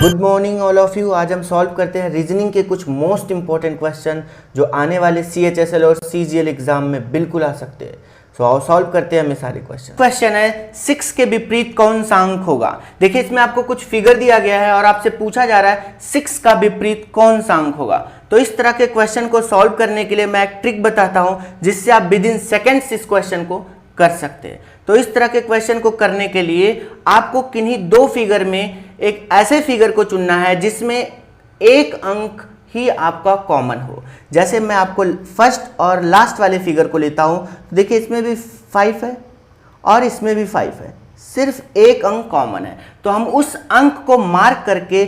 Good morning all of you. आज हम solve करते हैं रीजनिंग के कुछ मोस्ट इंपॉर्टेंट क्वेश्चन जो आने वाले CHSL और CGL एग्जाम में बिल्कुल आ सकते हैं। सो आओ सॉल्व करते हैं हमें सारे क्वेश्चन। क्वेश्चन है 6 के विपरीत कौन सा अंक होगा। देखिए इसमें आपको कुछ फिगर दिया गया है और आपसे पूछा जा रहा है 6 का विपरीत कौन सा अंक होगा। तो इस तरह के क्वेश्चन को सॉल्व करने के लिए मैं एक ट्रिक बताता हूं जिससे आप विद इन सेकेंड्स इस क्वेश्चन को कर सकते हैं। तो इस तरह के क्वेश्चन को करने के लिए आपको किन्हीं दो फिगर में एक ऐसे फिगर को चुनना है जिसमें एक अंक ही आपका कॉमन हो। जैसे मैं आपको फर्स्ट और लास्ट वाले फिगर को लेता हूं, तो देखिए इसमें भी 5 है और इसमें भी 5 है, सिर्फ एक अंक कॉमन है। तो हम उस अंक को मार्क करके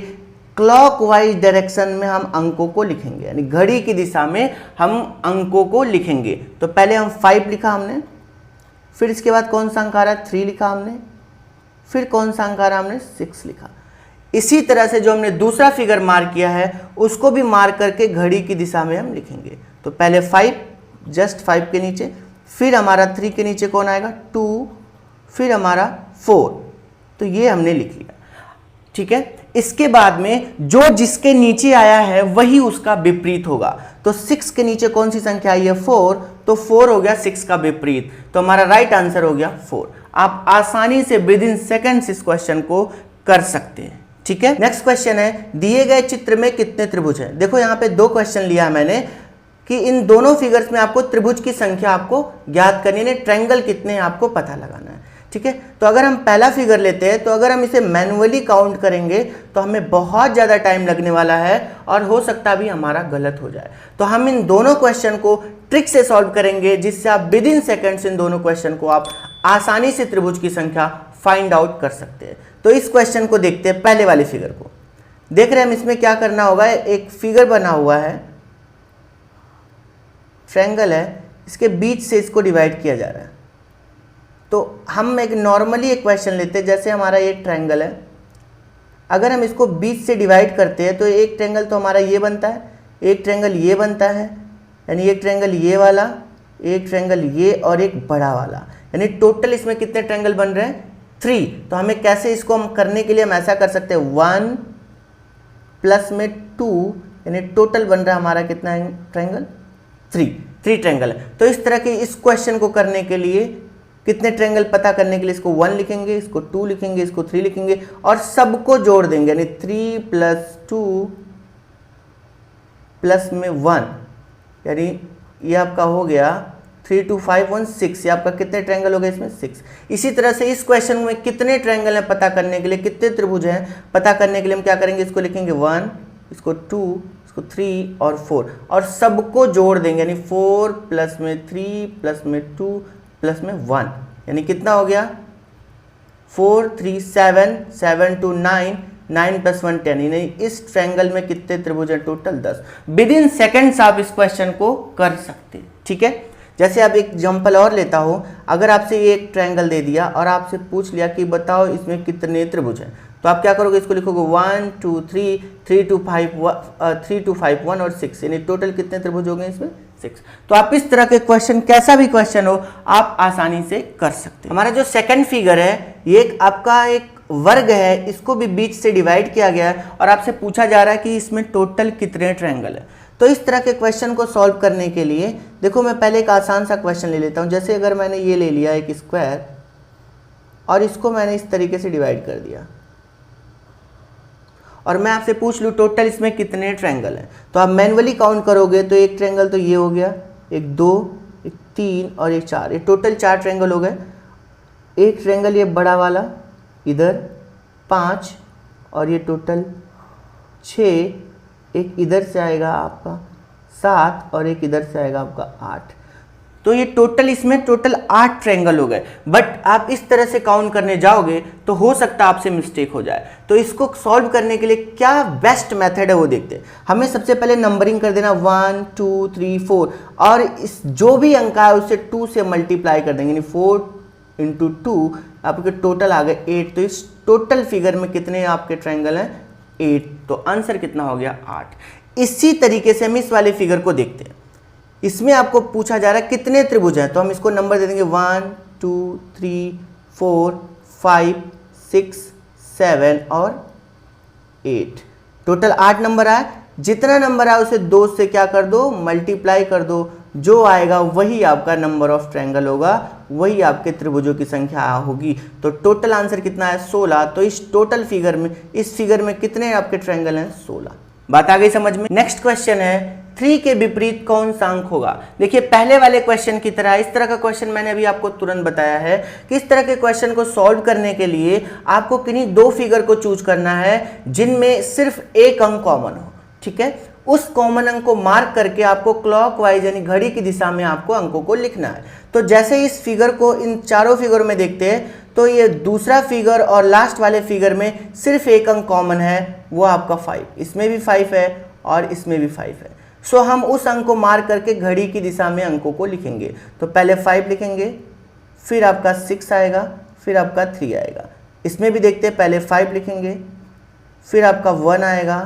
क्लॉकवाइज डायरेक्शन में हम अंकों को लिखेंगे, यानी घड़ी की दिशा में हम अंकों को लिखेंगे। तो पहले हम 5 लिखा हमने, फिर इसके बाद कौन सा अंक आ रहा है 3 लिखा हमने, फिर कौन सा अंक आ रहा है हमने 6 लिखा। इसी तरह से जो हमने दूसरा फिगर मार्क किया है उसको भी मार्क करके घड़ी की दिशा में हम लिखेंगे। तो पहले 5, जस्ट 5 के नीचे, फिर हमारा 3 के नीचे कौन आएगा 2, फिर हमारा 4। तो ये हमने लिख लिया, ठीक है। इसके बाद में जो जिसके नीचे आया है वही उसका विपरीत होगा। तो 6 के नीचे कौन सी संख्या आई है 4, तो 4 हो गया 6 का विपरीत। तो हमारा राइट आंसर हो गया 4। आप आसानी से विद इन सेकेंड्स इस क्वेश्चन को कर सकते हैं, ठीक है। नेक्स्ट क्वेश्चन है दिए गए चित्र में कितने त्रिभुज हैं। देखो यहाँ पे दो क्वेश्चन लिया मैंने कि इन दोनों फिगर्स में आपको त्रिभुज की संख्या आपको ज्ञात करनी है, ट्रायंगल कितने हैं आपको पता लगाना है, ठीक है। तो अगर हम पहला फिगर लेते हैं तो अगर हम इसे मैनुअली काउंट करेंगे तो हमें बहुत ज़्यादा टाइम लगने वाला है और हो सकता भी हमारा गलत हो जाए। तो हम इन दोनों क्वेश्चन को ट्रिक से सॉल्व करेंगे जिससे आप विद इन सेकेंड्स इन दोनों क्वेश्चन को आप आसानी से त्रिभुज की संख्या फाइंड आउट कर सकते हैं। तो इस क्वेश्चन को देखते हैं, पहले वाले फिगर को देख रहे हैं हम। इसमें क्या करना होगा, एक फिगर बना हुआ है, ट्रायंगल है, इसके बीच से इसको डिवाइड किया जा रहा है। तो हम एक नॉर्मली एक क्वेश्चन लेते हैं, जैसे हमारा ये ट्रायंगल है, अगर हम इसको बीच से डिवाइड करते हैं तो एक ट्रायंगल तो हमारा ये बनता है, एक ट्रायंगल ये बनता है, यानी एक ट्रायंगल ये वाला, एक ट्रायंगल ये और एक बड़ा वाला, यानी टोटल इसमें कितने ट्रायंगल बन रहे हैं 3। तो हमें कैसे इसको हम करने के लिए हम ऐसा कर सकते हैं 1 प्लस में 2, यानी टोटल बन रहा है हमारा कितना है ट्रायंगल 3 ट्रायंगल है। तो इस तरह के इस क्वेश्चन को करने के लिए कितने ट्रायंगल पता करने के लिए इसको 1 लिखेंगे, इसको 2 लिखेंगे, इसको 3 लिखेंगे और सबको जोड़ देंगे, यानी 3 + 2 प्लस में 1, यानी ये आपका हो गया 3 2 5 1 6। ये आपका कितने ट्रायंगल हो गए इसमें 6। इसी तरह से इस क्वेश्चन में कितने ट्रायंगल हैं पता करने के लिए, कितने त्रिभुज हैं पता करने के लिए हम क्या करेंगे, इसको लिखेंगे 1, इसको 2, इसको 3 और 4 और सबको जोड़ देंगे, यानी 4 प्लस में 3 प्लस में 2 प्लस में 1, यानी कितना हो गया 4 3 7 7 2 9 9 + 1 10, यानी इस ट्रायंगल में कितने त्रिभुज हैं टोटल 10। विद इन सेकेंड्स आप इस क्वेश्चन को कर सकते हैं, ठीक है। जैसे अब एक एग्जाम्पल और लेता हूं, अगर आपसे ये एक ट्रायंगल दे दिया और आपसे पूछ लिया कि बताओ इसमें कितने त्रिभुज हैं, तो आप क्या करोगे, इसको लिखोगे 1 2 3 3 2 5 1 और 6, यानी टोटल कितने त्रिभुज हो गए इसमें 6। तो आप इस तरह के क्वेश्चन, कैसा भी क्वेश्चन हो, आप आसानी से कर सकते हैं। हमारा जो सेकंड फिगर है ये आपका एक वर्ग है, इसको भी बीच से डिवाइड किया गया है और आपसे पूछा जा रहा है कि इसमें टोटल कितने ट्रायंगल है। तो इस तरह के क्वेश्चन को सॉल्व करने के लिए देखो मैं पहले एक आसान सा क्वेश्चन ले लेता हूं। जैसे अगर मैंने ये ले लिया एक स्क्वायर और इसको मैंने इस तरीके से डिवाइड कर दिया और मैं आपसे पूछ लूँ टोटल इसमें कितने ट्रायंगल हैं, तो आप मैनुअली काउंट करोगे तो एक ट्रायंगल तो ये हो गया, एक 2, एक 3 और एक 4, ये टोटल 4 ट्रायंगल हो गए। एक ट्रायंगल ये बड़ा वाला इधर 5 और ये टोटल 6, एक इधर से आएगा आपका 7 और एक इधर से आएगा आपका 8। तो ये टोटल इसमें टोटल 8 ट्रायंगल हो गए। बट आप इस तरह से काउंट करने जाओगे तो हो सकता है आपसे मिस्टेक हो जाए। तो इसको सॉल्व करने के लिए क्या बेस्ट मेथड है वो देखते हैं। हमें सबसे पहले नंबरिंग कर देना 1 2 3 4 और इस जो भी अंक है उसे 2 से मल्टीप्लाई कर देंगे, यानी 4 × 2 आपके टोटल आ गए 8। तो इस टोटल फिगर में कितने आपके ट्रायंगल हैं 8, तो आंसर कितना हो गया 8। इसी तरीके से हम इस वाले फिगर को देखते हैं। इसमें आपको पूछा जा रहा है कितने त्रिभुज हैं, तो हम इसको नंबर दे देंगे 1 2 3 4 5 6 7 और 8, टोटल 8 नंबर आए। जितना नंबर आए उसे 2 से क्या कर दो, मल्टीप्लाई कर दो। जो आएगा वही आपका नंबर ऑफ ट्रायंगल होगा, वही आपके त्रिभुजों की संख्या होगी। तो टोटल आंसर कितना है, 16। तो इस टोटल फिगर में, इस फिगर में कितने आपके ट्रायंगल हैं, 16। बात आ गई समझ में। नेक्स्ट क्वेश्चन है 3 के विपरीत कौन सा अंक होगा। देखिए पहले वाले क्वेश्चन की तरह इस तरह का क्वेश्चन मैंने अभी आपको तुरंत बताया है कि इस तरह के क्वेश्चन को सॉल्व करने के लिए आपको किन्हीं 2 फिगर को चूज करना है जिनमें सिर्फ एक अंक कॉमन हो। ठीक है, उस कॉमन अंक को मार्क करके आपको क्लॉकवाइज यानी घड़ी की दिशा में आपको अंकों को लिखना है। तो जैसे इस फिगर को इन चारों फिगरों में देखते हैं तो ये दूसरा फिगर और लास्ट वाले फिगर में सिर्फ एक अंक कॉमन है, वो आपका 5। इसमें भी 5 है और इसमें भी 5 है। सो हम उस अंक को मार्क करके घड़ी की दिशा में अंकों को लिखेंगे। तो पहले 5 लिखेंगे, फिर आपका 6 आएगा, फिर आपका 3 आएगा। इसमें भी देखते हैं, पहले 5 लिखेंगे, फिर आपका 1 आएगा,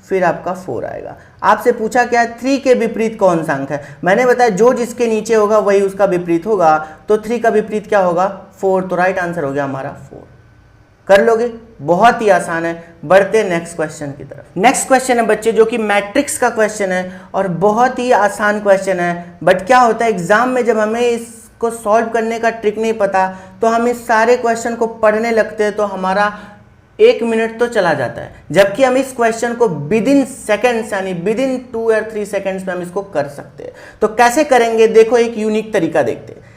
फिर आपका 4 आएगा। आपसे पूछा क्या, 3 के विपरीत कौन सा अंक है। मैंने बताया जो जिसके नीचे होगा वही उसका विपरीत होगा। तो 3 का विपरीत क्या होगा, 4। तो राइट आंसर हो गया हमारा 4। कर लोगे, बहुत ही आसान है। बढ़ते हैं नेक्स्ट क्वेश्चन की तरफ। नेक्स्ट क्वेश्चन है बच्चे जो कि मैट्रिक्स का क्वेश्चन है और बहुत ही आसान क्वेश्चन है। बट क्या होता है एग्जाम में जब हमें इसको सॉल्व करने का ट्रिक नहीं पता तो हम इस सारे क्वेश्चन को पढ़ने लगते हैं तो हमारा 1 मिनट तो चला जाता है, जबकि हम इस क्वेश्चन को विद इन सेकेंड्स यानी विद इन 2 या 3 सेकेंड्स में हम इसको कर सकते हैं। तो कैसे करेंगे, देखो एक यूनिक तरीका देखते हैं।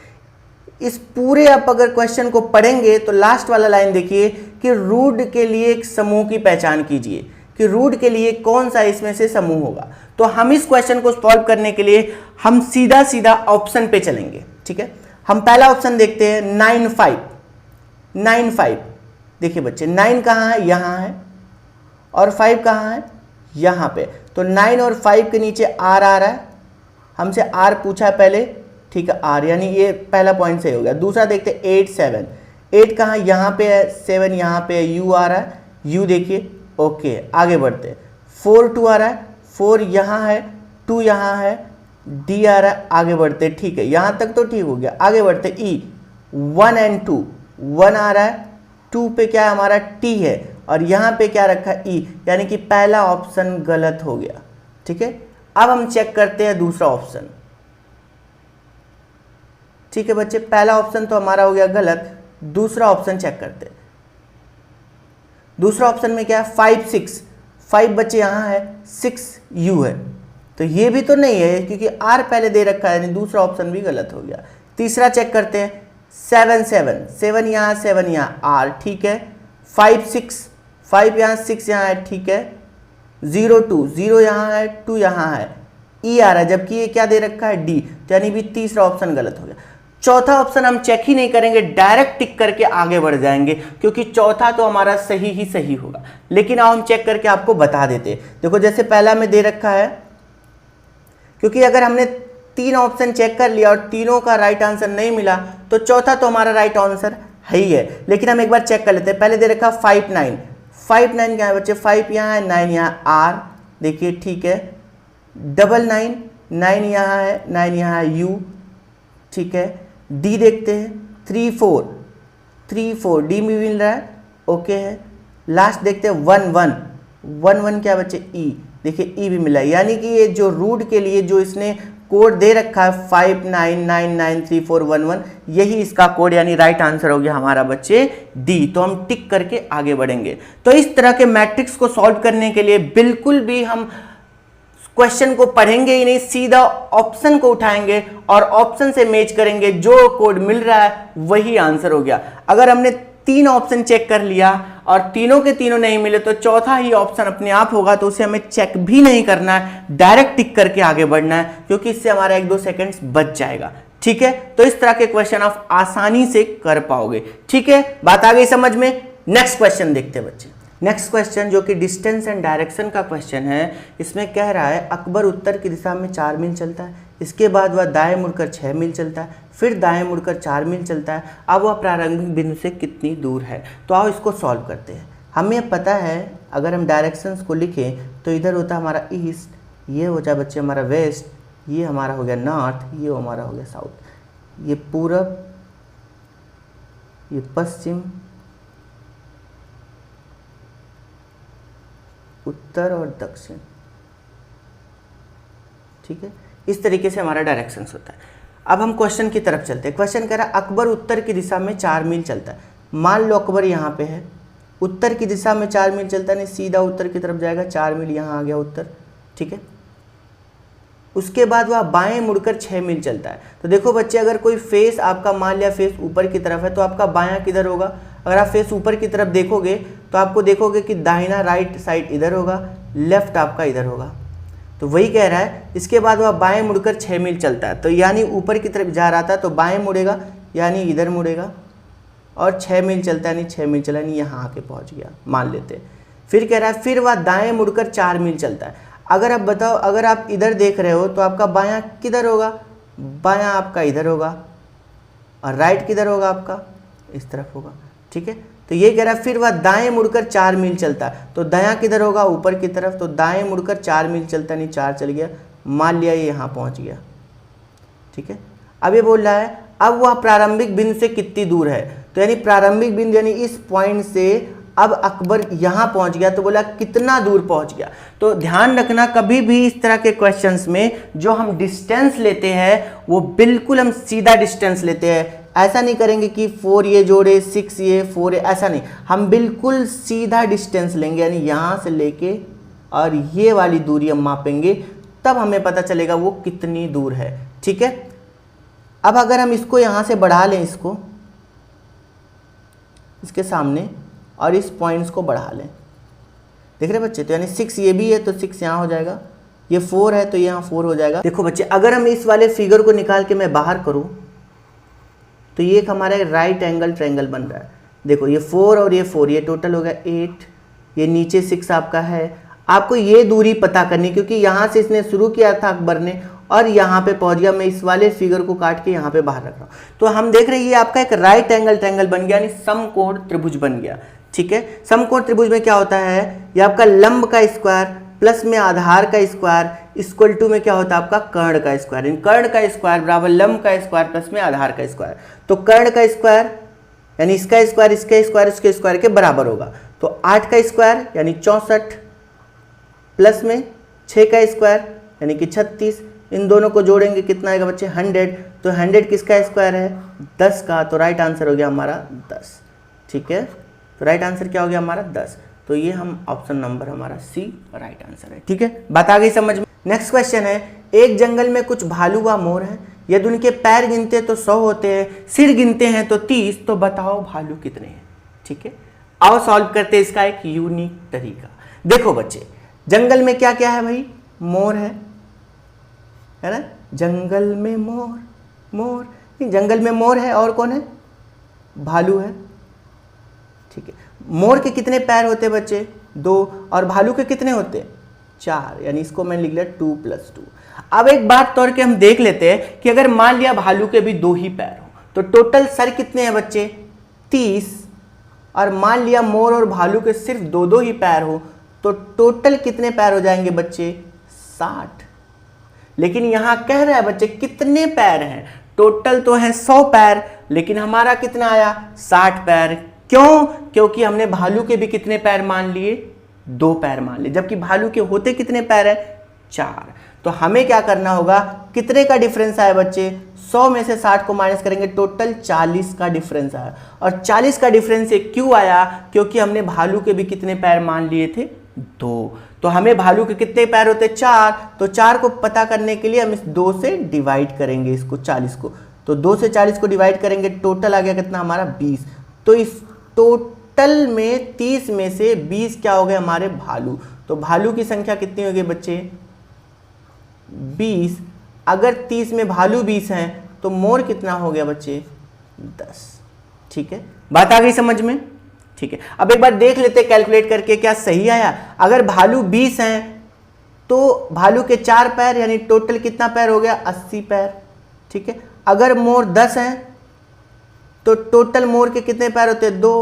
इस पूरे आप अगर क्वेश्चन को पढ़ेंगे तो लास्ट वाला लाइन देखिए कि रूट के लिए एक समूह की पहचान कीजिए कि रूट के लिए कौन सा इसमें से समूह होगा। तो हम इस क्वेश्चन को सॉल्व करने के लिए हम सीधा सीधा ऑप्शन पे चलेंगे। ठीक है, हम पहला ऑप्शन देखते हैं 9 5। 9 5 देखिए बच्चे 9 कहाँ है, यहाँ है, और 5 कहाँ है, यहाँ पे। तो 9 और 5 के नीचे R आ रहा है, हमसे R पूछा है पहले, ठीक है R, यानी ये पहला पॉइंट सही हो गया। दूसरा देखते 8 7। 8 कहाँ, यहाँ पे है, 7 यहाँ पे है, U आ रहा है, U देखिए, ओके आगे बढ़ते। 4 2 आ रहा है, 4 यहाँ है, 2 यहाँ है, D आ रहा है, आगे बढ़ते। ठीक है, यहाँ तक तो ठीक हो गया, आगे बढ़ते। E 1 and 2, 1 आ रहा है, 2 पे क्या है हमारा T है, और यहाँ पे क्या रखा है E, यानी कि पहला ऑप्शन गलत हो गया। ठीक है, अब हम चेक करते हैं दूसरा ऑप्शन। ठीक है बच्चे, पहला ऑप्शन तो हमारा हो गया गलत, दूसरा ऑप्शन चेक करते हैं। दूसरा ऑप्शन में क्या है 5 6। 5 बच्चे यहाँ है, 6 U है, तो ये भी तो नहीं है क्योंकि R पहले दे रखा है, यानी दूसरा ऑप्शन भी गलत हो गया। तीसरा चेक करते हैं 7 7। 7 यहाँ, 7 यहाँ, R ठीक है। 5 6, 5 यहाँ, 6 यहाँ है, ठीक है। 0 2, 0 यहाँ है, 2 यहाँ है, E आ रहा है, जबकि ये क्या दे रखा है D, तो यानी भी तीसरा ऑप्शन गलत हो गया। चौथा ऑप्शन हम चेक ही नहीं करेंगे, डायरेक्ट टिक करके आगे बढ़ जाएंगे क्योंकि चौथा तो हमारा सही ही सही होगा। लेकिन अब हम चेक करके आपको बता देते। देखो जैसे पहला में दे रखा है, क्योंकि अगर हमने 3 ऑप्शन चेक कर लिया और तीनों का राइट आंसर नहीं मिला तो चौथा तो हमारा राइट आंसर है ही है। लेकिन हम एक बार चेक कर लेते हैं। पहले दे रखा 5 9। 5 9 क्या है बच्चे, 5 यहाँ है, 9 यहाँ, R देखिए ठीक है। 9 9, 9 यहाँ है, 9 यहाँ है, U ठीक है। D देखते हैं 3 4, 3 4 D में मिल रहा है, ओके है। लास्ट देखते हैं 1 1। 1 1 क्या बच्चे, E देखिए E भी मिला है, यानी कि ये जो रूट के लिए जो इसने कोड दे रखा है 5 9 9 9 3 4 1 1, यही इसका कोड, यानी राइट आंसर हो गया हमारा बच्चे D। तो हम टिक करके आगे बढ़ेंगे। तो इस तरह के मैट्रिक्स को सॉल्व करने के लिए बिल्कुल भी हम क्वेश्चन को पढ़ेंगे ही नहीं, सीधा ऑप्शन को उठाएंगे और ऑप्शन से मैच करेंगे, जो कोड मिल रहा है वही आंसर हो गया। अगर हमने 3 ऑप्शन चेक कर लिया और तीनों के तीनों नहीं मिले तो चौथा ही ऑप्शन अपने आप होगा, तो उसे हमें चेक भी नहीं करना है, डायरेक्ट टिक करके आगे बढ़ना है, क्योंकि इससे हमारा 1-2 सेकंड्स बच जाएगा। ठीक है, तो इस तरह के क्वेश्चन आप आसानी से कर पाओगे। ठीक है, बात आ गई समझ में। नेक्स्ट क्वेश्चन देखते हैं बच्चे। नेक्स्ट क्वेश्चन जो कि डिस्टेंस एंड डायरेक्शन का क्वेश्चन है, इसमें कह रहा है अकबर उत्तर की दिशा में 4 मील चलता है, इसके बाद वह दाएं मुड़कर 6 मील चलता है, फिर दाएं मुड़कर 4 मील चलता है। अब वह प्रारंभिक बिंदु से कितनी दूर है। तो आओ इसको सॉल्व करते हैं। हमें पता है अगर हम डायरेक्शंस को लिखें तो इधर होता है हमारा ईस्ट, ये हो जाए बच्चे हमारा वेस्ट, ये हमारा हो गया नॉर्थ, ये हमारा हो गया साउथ, ये पूरब, ये पश्चिम, उत्तर और दक्षिण, ठीक है। इस तरीके से हमारा डायरेक्शंस होता है। अब हम क्वेश्चन की तरफ चलते हैं। क्वेश्चन कह रहा है अकबर उत्तर की दिशा में 4 मील चलता है। मान लो अकबर यहाँ पे है, उत्तर की दिशा में 4 मील चलता है, नहीं सीधा उत्तर की तरफ जाएगा, 4 मील यहाँ आ गया उत्तर, ठीक है। उसके बाद वह बाएं मुड़कर 6 मील चलता है। तो देखो बच्चे, अगर कोई फेस आपका मान लिया फेस ऊपर की तरफ है तो आपका बायां किधर होगा? अगर आप फेस ऊपर की तरफ देखोगे तो आपको देखोगे कि दाहिना राइट साइड इधर होगा, लेफ्ट आपका इधर होगा। तो वही कह रहा है, इसके बाद वह बाएं मुड़कर 6 मील चलता है। तो यानी ऊपर की तरफ जा रहा था तो बाएं मुड़ेगा, यानी इधर मुड़ेगा, और 6 मील चलता है, यानी 6 मील चला, यानी यहाँ आके पहुँच गया, मान लेते। फिर कह रहा है फिर वह दाएं मुड़कर 4 मील चलता है। अगर आप बताओ, अगर आप इधर देख रहे हो तो आपका बायां किधर होगा? बायां आपका इधर होगा, और राइट किधर होगा? आपका इस तरफ होगा, ठीक है। तो ये कह रहा है फिर वह दाएं मुड़कर 4 मील चलता है। तो दायां किधर होगा? ऊपर की तरफ। तो दाएं मुड़कर 4 मील चलता, नहीं 4 चल गया, मान लिया ये यहाँ पहुँच गया, ठीक है। अब ये बोल रहा है अब वह प्रारंभिक बिंदु से कितनी दूर है? तो यानी प्रारंभिक बिंदु यानी इस पॉइंट से अब अकबर यहाँ पहुँच गया, तो बोला कितना दूर पहुँच गया। तो ध्यान रखना, कभी भी इस तरह के क्वेश्चंस में जो हम डिस्टेंस लेते हैं वो बिल्कुल हम सीधा डिस्टेंस लेते हैं। ऐसा नहीं करेंगे कि 4 ये जोड़े 6 ये 4 ये, ऐसा नहीं, हम बिल्कुल सीधा डिस्टेंस लेंगे, यानी यहाँ से लेके और ये वाली दूरी हम मापेंगे, तब हमें पता चलेगा वो कितनी दूर है, ठीक है। अब अगर हम इसको यहाँ से बढ़ा लें, इसको इसके सामने, और इस पॉइंट्स को बढ़ा लें, देख रहे बच्चे, तो यानी 6 ये भी है तो 6 यहाँ हो जाएगा, ये 4 है तो यहाँ 4 हो जाएगा। देखो बच्चे, अगर हम इस वाले फिगर को निकाल के मैं बाहर करूँ तो ये एक हमारा राइट एंगल ट्रायंगल बन रहा है। देखो ये 4 और ये 4, ये टोटल हो गया 8, ये नीचे 6 आपका है। आपको ये दूरी पता करनी, क्योंकि यहाँ से इसने शुरू किया था अकबर ने और यहाँ पे पहुँच गया। मैं इस वाले फिगर को काट के यहाँ पे बाहर रख रहा हूँ, तो हम देख रहे हैं ये आपका एक राइट एंगल ट्रायंगल बन गया, यानी समकोण त्रिभुज बन गया, ठीक है। समकोण त्रिभुज में क्या होता है, ये आपका लंब का स्क्वायर प्लस में आधार का स्क्वायर इक्वल टू में क्या होता है आपका कर्ण का स्क्वायर। कर्ण का स्क्वायर बराबर लंब का स्क्वायर प्लस में आधार का स्क्वायर। तो कर्ण का स्क्वायर यानी इसका स्क्वायर इसके स्क्वायर इसके स्क्वायर के बराबर होगा। तो 8 का स्क्वायर यानी 64 प्लस में 6 का स्क्वायर यानी कि 36, इन दोनों को जोड़ेंगे कितना आएगा बच्चे 100। तो 100 किसका स्क्वायर है 10 का, तो राइट आंसर हो गया हमारा 10, ठीक है। तो राइट आंसर क्या हो गया हमारा 10। तो ये हम ऑप्शन नंबर हमारा सी राइट आंसर है, ठीक है। बात आ गई समझ में। नेक्स्ट क्वेश्चन है, एक जंगल में कुछ भालू व मोर हैं, यदि उनके पैर गिनते तो 100 होते हैं, सिर गिनते हैं तो 30, तो बताओ भालू कितने हैं, ठीक है। आओ सॉल्व करते हैं इसका एक यूनिक तरीका। देखो बच्चे, जंगल में क्या क्या है भाई, मोर है ना, जंगल में मोर, मोर नहीं, जंगल में मोर है, और कौन है, भालू है, ठीक है। मोर के कितने पैर होते हैं बच्चे 2, और भालू के कितने होते हैं 4, यानी इसको मैंने लिख लिया 2 + 2। अब एक बात तौर के हम देख लेते हैं कि अगर मान लिया भालू के भी 2 ही पैर हो तो टोटल सर कितने हैं बच्चे 30, और मान लिया मोर और भालू के सिर्फ 2 ही पैर हो तो टोटल कितने पैर हो जाएंगे बच्चे 60। लेकिन यहां कह रहा है बच्चे कितने पैर हैं, टोटल तो है 100 पैर, लेकिन हमारा कितना आया 60 पैर। क्यों? क्योंकि हमने भालू के भी कितने पैर मान लिए 2 पैर मान लिए, जबकि भालू के होते कितने पैर है 4। तो हमें क्या करना होगा, कितने का डिफरेंस आया बच्चे 100 में से 60 को माइनस करेंगे, टोटल 40 का डिफरेंस आया। और 40 का डिफरेंस क्यों आया, क्योंकि हमने भालू के भी कितने पैर मान लिए थे 2। तो हमें भालू के कितने पैर होते 4, तो 4 को पता करने के लिए हम इस 2 से डिवाइड करेंगे इसको 40 को। तो 2 से 40 को डिवाइड करेंगे, टोटल आ गया कितना हमारा 20। तो इस टोटल में 30 में से 20 क्या हो गए हमारे भालू। तो भालू की संख्या कितनी हो गई बच्चे 20। अगर 30 में भालू 20 हैं तो मोर कितना हो गया बच्चे 10, ठीक है। बात आ गई समझ में, ठीक है। अब एक बार देख लेते कैलकुलेट करके क्या सही आया। अगर भालू 20 हैं तो भालू के 4 पैर यानी टोटल कितना पैर हो गया 80 पैर, ठीक है। अगर मोर 10 हैं तो टोटल मोर के कितने पैर होते हैं 2,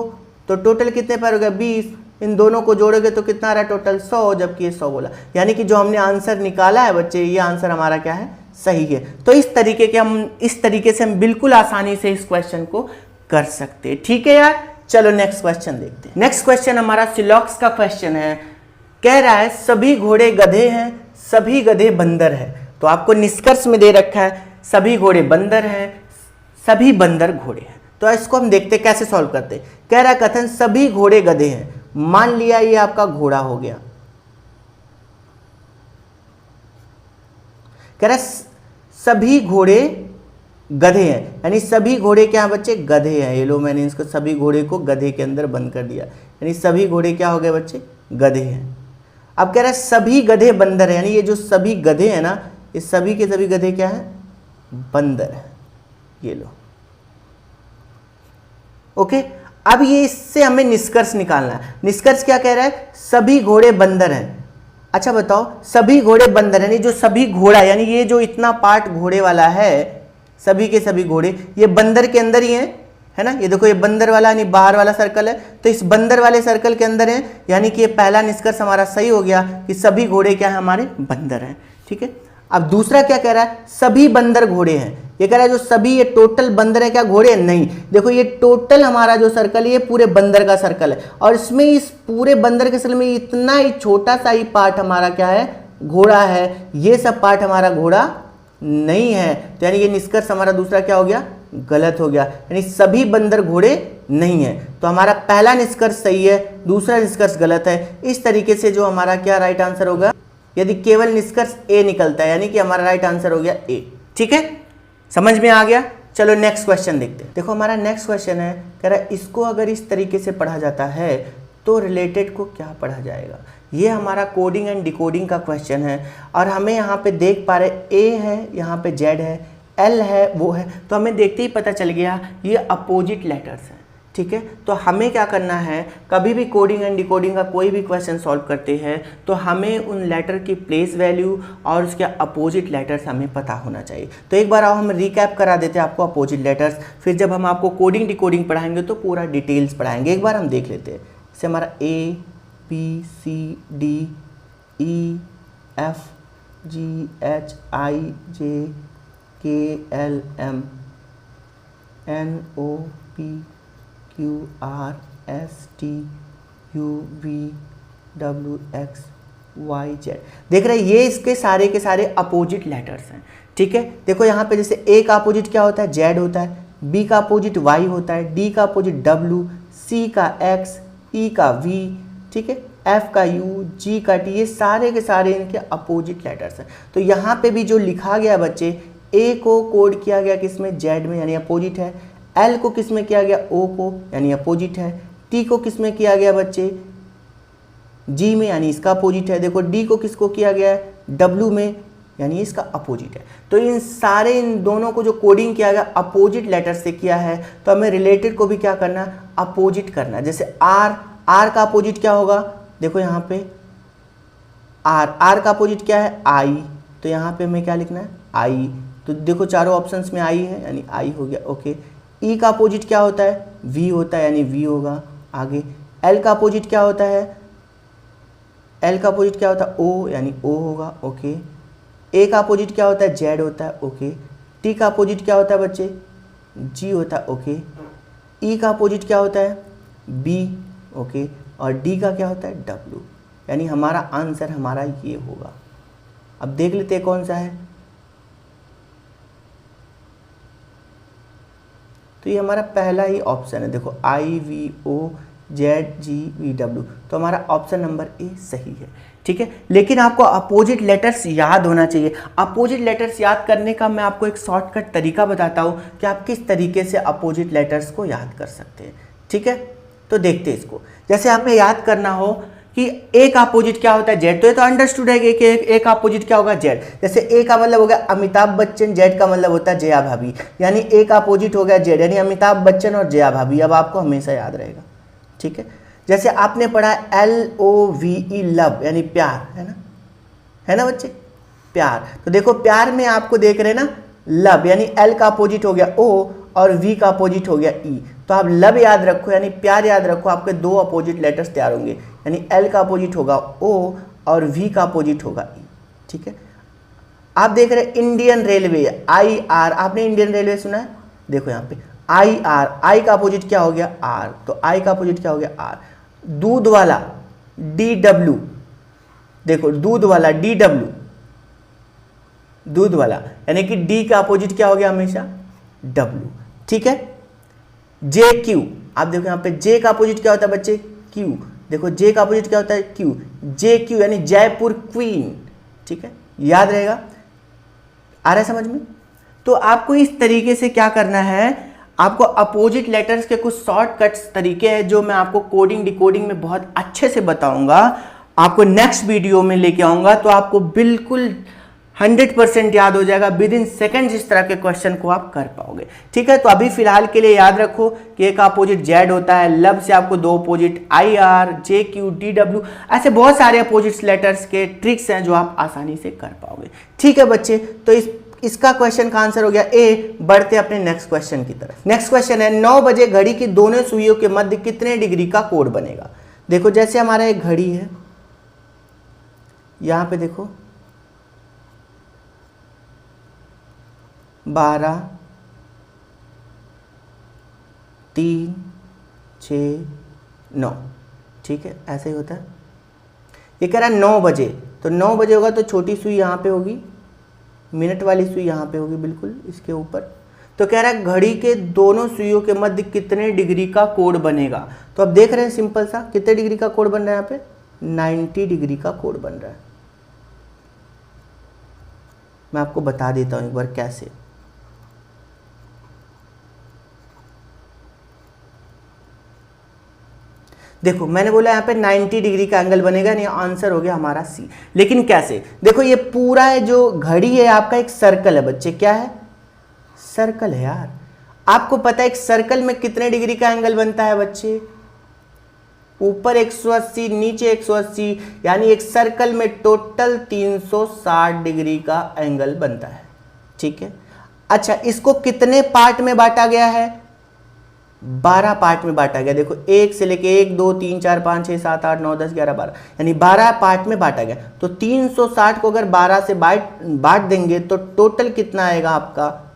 तो टोटल कितने पैर हो गया 20। इन दोनों को जोड़ोगे तो कितना आ रहा है टोटल 100, जबकि ये 100 बोला, यानी कि जो हमने आंसर निकाला है बच्चे ये आंसर हमारा क्या है सही है। तो इस तरीके से हम बिल्कुल आसानी से इस क्वेश्चन को कर सकते हैं, ठीक है यार। चलो नेक्स्ट क्वेश्चन देखते हैं। नेक्स्ट क्वेश्चन हमारा सिलॉक्स का क्वेश्चन है। कह रहा है सभी घोड़े गधे हैं, सभी गधे बंदर हैं। तो आपको निष्कर्ष में दे रखा है सभी घोड़े बंदर हैं, सभी बंदर घोड़े हैं। तो इसको हम देखते कैसे सॉल्व करते। कह रहा है कथन सभी घोड़े गधे हैं, मान लिया ये आपका घोड़ा हो गया। कह रहा है सभी घोड़े गधे हैं, यानी सभी घोड़े क्या बच्चे, गधे हैं। ये लो मैंने इसको सभी घोड़े को गधे के अंदर बंद कर दिया, यानी सभी घोड़े क्या हो गए बच्चे, गधे हैं। अब कह रहा है सभी गधे बंदर है, यानी ये जो सभी गधे हैं ना, ये सभी के सभी गधे क्या है, बंदर है। ये लो ओके। अब ये इससे हमें निष्कर्ष निकालना है। निष्कर्ष क्या कह रहा है, सभी घोड़े बंदर हैं। अच्छा बताओ, सभी घोड़े बंदर यानी जो सभी घोड़ा, यानी ये जो इतना पार्ट घोड़े वाला है, सभी के सभी घोड़े ये बंदर के अंदर ही हैं, है ना। ये देखो ये बंदर वाला यानी बाहर वाला सर्कल है, तो इस बंदर वाले सर्कल के अंदर है, यानी कि ये पहला निष्कर्ष हमारा सही हो गया कि सभी घोड़े क्या है, हमारे बंदर हैं। ठीक है। अब दूसरा क्या कह रहा है, सभी बंदर घोड़े हैं। ये कह रहा है जो सभी, ये टोटल बंदर है क्या, घोड़े हैं? नहीं। देखो ये टोटल हमारा जो सर्कल है ये पूरे बंदर का सर्कल है, और इसमें इस पूरे बंदर के सर्कल में इतना ही छोटा सा ही पार्ट हमारा क्या है, घोड़ा है। ये सब पार्ट हमारा घोड़ा नहीं है। तो यानी ये निष्कर्ष हमारा दूसरा क्या हो गया, गलत हो गया, यानी सभी बंदर घोड़े नहीं है। तो हमारा पहला निष्कर्ष सही है, दूसरा निष्कर्ष गलत है। इस तरीके से जो हमारा क्या राइट आंसर होगा, यदि केवल निष्कर्ष ए निकलता है, यानी कि हमारा राइट आंसर हो गया ए। ठीक है, समझ में आ गया। चलो नेक्स्ट क्वेश्चन देखते हैं। देखो हमारा नेक्स्ट क्वेश्चन है, कह रहा है इसको अगर इस तरीके से पढ़ा जाता है तो रिलेटेड को क्या पढ़ा जाएगा। ये हमारा कोडिंग एंड डिकोडिंग का क्वेश्चन है, और हमें यहाँ पे देख पा रहे ए है, यहाँ पे जेड है, एल है, वो है, तो हमें देखते ही पता चल गया ये अपोजिट लेटर्स हैं। ठीक है, तो हमें क्या करना है, कभी भी कोडिंग एंड डिकोडिंग का कोई भी क्वेश्चन सॉल्व करते हैं तो हमें उन लेटर की प्लेस वैल्यू और उसके अपोजिट लेटर्स हमें पता होना चाहिए। तो एक बार आओ हम रिकैप करा देते हैं आपको अपोजिट लेटर्स, फिर जब हम आपको कोडिंग डिकोडिंग पढ़ाएंगे तो पूरा डिटेल्स पढ़ाएंगे। एक बार हम देख लेते हैं। जैसे हमारा A B C D E F G H I J K L M N O P Q R S T U V W X Y Z. देख रहे हैं ये इसके सारे के सारे अपोजिट लेटर्स हैं। ठीक है, देखो यहाँ पे जैसे ए का अपोजिट क्या होता है, जेड होता है, बी का अपोजिट वाई होता है, डी का अपोजिट डब्ल्यू, सी का एक्स, ई का वी, ठीक है, एफ का यू, जी का टी, ये सारे के सारे इनके अपोजिट लेटर्स हैं। तो यहाँ पे भी जो लिखा गया बच्चे, ए को कोड किया गया किसमें, जेड में, यानी अपोजिट है। एल को किस में किया गया, ओ को, यानी अपोजिट है। टी को किस में किया गया बच्चे, जी में, यानी इसका अपोजिट है। देखो डी को किसको किया गया है, डब्ल्यू में, यानी इसका अपोजिट है। तो इन दोनों को जो कोडिंग किया गया अपोजिट लेटर से किया है, तो हमें रिलेटेड को भी क्या करना है, अपोजिट करना है। जैसे आर का अपोजिट क्या होगा, देखो यहाँ पे आर का अपोजिट क्या है, आई, तो यहाँ पे हमें क्या लिखना है, आई। तो देखो चारों ऑप्शंस में आई है, यानी आई हो गया। ओके, ई का अपोजिट क्या होता है, वी होता है, यानी वी होगा। आगे एल का अपोजिट क्या होता है, एल का अपोजिट क्या होता है, ओ, यानी ओ होगा। ओके, ए का अपोजिट क्या होता है, जेड होता है। ओके, टी का अपोजिट क्या होता है बच्चे, जी होता है। ओके, ई का अपोजिट क्या होता है, बी। ओके, और डी का क्या होता है, डब्ल्यू, यानी हमारा आंसर हमारा ये होगा। अब देख लेते हैं कौन सा है। तो ये हमारा पहला ही ऑप्शन है, देखो आई वी ओ जेड जी वी डब्ल्यू, तो हमारा ऑप्शन नंबर ए सही है। ठीक है, लेकिन आपको अपोजिट लेटर्स याद होना चाहिए। अपोजिट लेटर्स याद करने का मैं आपको एक शॉर्टकट तरीका बताता हूँ कि आप किस तरीके से अपोजिट लेटर्स को याद कर सकते हैं। ठीक है, तो देखते हैं इसको। जैसे हमें याद करना हो कि ए का अपोजिट क्या होता है, जेड, तो ये तो अंडरस्टूड है कि ए का अपोजिट क्या होगा, जेड। जैसे ए का मतलब हो गया अमिताभ बच्चन, जेड का मतलब होता है जया भाभी, यानी ए का अपोजिट हो गया जेड, यानी अमिताभ बच्चन और जया भाभी। अब आपको हमेशा याद रहेगा। ठीक है, जैसे आपने पढ़ा LOVE लव, यानी प्यार, है ना बच्चे, प्यार। तो देखो प्यार में आपको देख रहे हैं ना, लव, यानी एल का अपोजिट हो गया ओ और वी का अपोजिट हो गया ई। तो आप लव याद रखो, यानी प्यार याद रखो, आपके दो अपोजिट लेटर्स तैयार होंगे, यानी एल का अपोजिट होगा ओ और वी का अपोजिट होगा ई। ठीक है, आप देख रहे हैं इंडियन रेलवे, IR, आपने इंडियन रेलवे सुना है, देखो यहाँ पे IR, आई का अपोजिट क्या हो गया, आर, तो आई का अपोजिट क्या हो गया, आर। दूध वाला DW, देखो दूध वाला DW, दूध वाला, यानी कि D का अपोजिट क्या हो गया हमेशा W, ठीक है। JQ, आप देखो यहाँ पे J का अपोजिट क्या होता है बच्चे, Q, देखो J का अपोजिट क्या होता है Q, JQ यानी जयपुर क्वीन, ठीक है, याद रहेगा। आ रहा है समझ में? तो आपको इस तरीके से क्या करना है, आपको अपोजिट लेटर्स के कुछ शॉर्टकट्स तरीके हैं जो मैं आपको कोडिंग डिकोडिंग में बहुत अच्छे से बताऊंगा, आपको नेक्स्ट वीडियो में लेके आऊंगा, तो आपको बिल्कुल 100% याद हो जाएगा, विद इन सेकेंड्स इस तरह के क्वेश्चन को आप कर पाओगे, ठीक है। तो अभी फिलहाल के लिए याद रखो कि एक अपोजिट जेड होता है, लब से आपको दो अपोजिट IR, JQ, DW, ऐसे बहुत सारे अपोजिट लेटर्स के ट्रिक्स हैं जो आप आसानी से कर पाओगे, ठीक है बच्चे। तो इसका क्वेश्चन का आंसर हो गया ए। बढ़ते अपने नेक्स्ट क्वेश्चन की तरफ। नेक्स्ट क्वेश्चन है 9 बजे घड़ी की दोनों सुइयों के मध्य कितने डिग्री का कोण बनेगा। देखो जैसे हमारा एक घड़ी है, यहां पे देखो 12, 3, 6, 9, ठीक है, ऐसे ही होता है। ये कह रहा है 9 बजे, तो 9 बजे होगा तो छोटी सुई यहाँ पे होगी, मिनट वाली सुई यहाँ पे होगी बिल्कुल इसके ऊपर। तो कह रहा है घड़ी के दोनों सुइयों के मध्य कितने डिग्री का कोण बनेगा। तो अब देख रहे हैं सिंपल सा, कितने डिग्री का कोण बन रहा है यहाँ पे, 90 डिग्री का कोण बन रहा है। मैं आपको बता देता हूँ एक बार कैसे। देखो मैंने बोला यहाँ पे 90 डिग्री का एंगल बनेगा, यानी आंसर हो गया हमारा सी। लेकिन कैसे, देखो ये पूरा है जो घड़ी है आपका एक सर्कल है बच्चे, क्या है, सर्कल है यार। आपको पता है एक सर्कल में कितने डिग्री का एंगल बनता है बच्चे, ऊपर 180 नीचे 180, यानी एक सर्कल में टोटल 360 डिग्री का एंगल बनता है, ठीक है। अच्छा इसको कितने पार्ट में बांटा गया है, 12 पार्ट में बांटा गया। देखो 1 से लेके 1 2 3 4 5 6 7 8 9 10 11 12, यानी 12 पार्ट में बांटा गया। तो 360 को अगर 12 से बांट देंगे तो टोटल कितना आएगा आपका,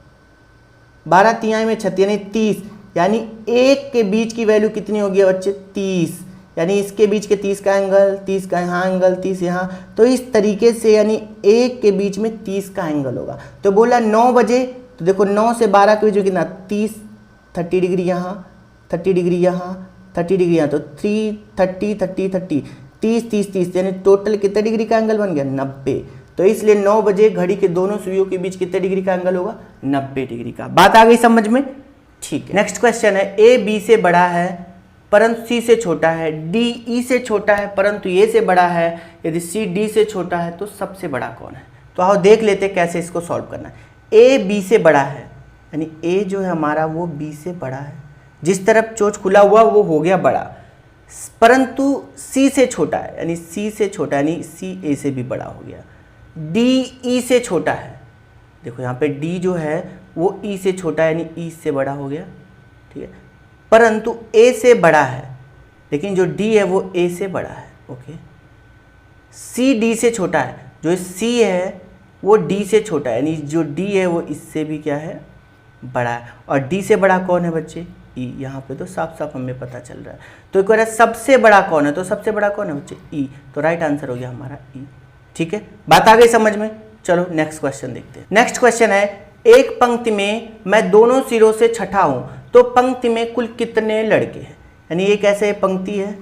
12 तिहाई में 36 यानी 30, यानी एक के बीच की वैल्यू कितनी होगी बच्चे, 30, यानी इसके बीच के 30 का एंगल, 30 का यहाँ एंगल, 30 यहाँ, तो इस तरीके से यानी एक के बीच में 30 का एंगल होगा। तो बोला 9 बजे, तो देखो 9 से 12 के बीच में कितना, 30 डिग्री यहाँ, 30 डिग्री यहाँ, 30 डिग्री यहाँ, तो 30 30 यानी टोटल कितने डिग्री का एंगल बन गया, 90। तो इसलिए 9 बजे घड़ी के दोनों सुइयों के बीच कितने डिग्री का एंगल होगा, 90 डिग्री का। बात आ गई समझ में, ठीक है। नेक्स्ट क्वेश्चन है A B से बड़ा है परंतु C से छोटा है, D E से छोटा है परंतु A से बड़ा है, यदि C D से छोटा है तो सबसे बड़ा कौन है। तो आओ देख लेते कैसे इसको सॉल्व करना है। A B से बड़ा है, यानी A जो है हमारा वो B से बड़ा है, जिस तरफ चोंच खुला हुआ वो हो गया बड़ा, परंतु C से छोटा है, यानी C से छोटा, यानी C A से भी बड़ा हो गया। D E से छोटा है, देखो यहाँ पे D जो है वो E से छोटा है, यानी E से बड़ा हो गया, ठीक है, परंतु A से बड़ा है, लेकिन जो D है वो A से बड़ा है, ओके। C D से छोटा है, जो C है वो D से छोटा है, यानी जो D है वो इससे भी क्या है, बड़ा है। और D से बड़ा कौन है बच्चे, E, यहाँ पे तो साफ साफ हमें पता चल रहा है। तो एक बार सबसे बड़ा कौन है, तो सबसे बड़ा कौन है बच्चे, E, तो राइट आंसर हो गया हमारा E, ठीक है। बात आ गई समझ में। चलो नेक्स्ट क्वेश्चन देखते हैं। नेक्स्ट क्वेश्चन है एक पंक्ति में मैं दोनों सिरों से छठा हूं तो पंक्ति में कुल कितने लड़के हैं। यानी ये कैसे पंक्ति है,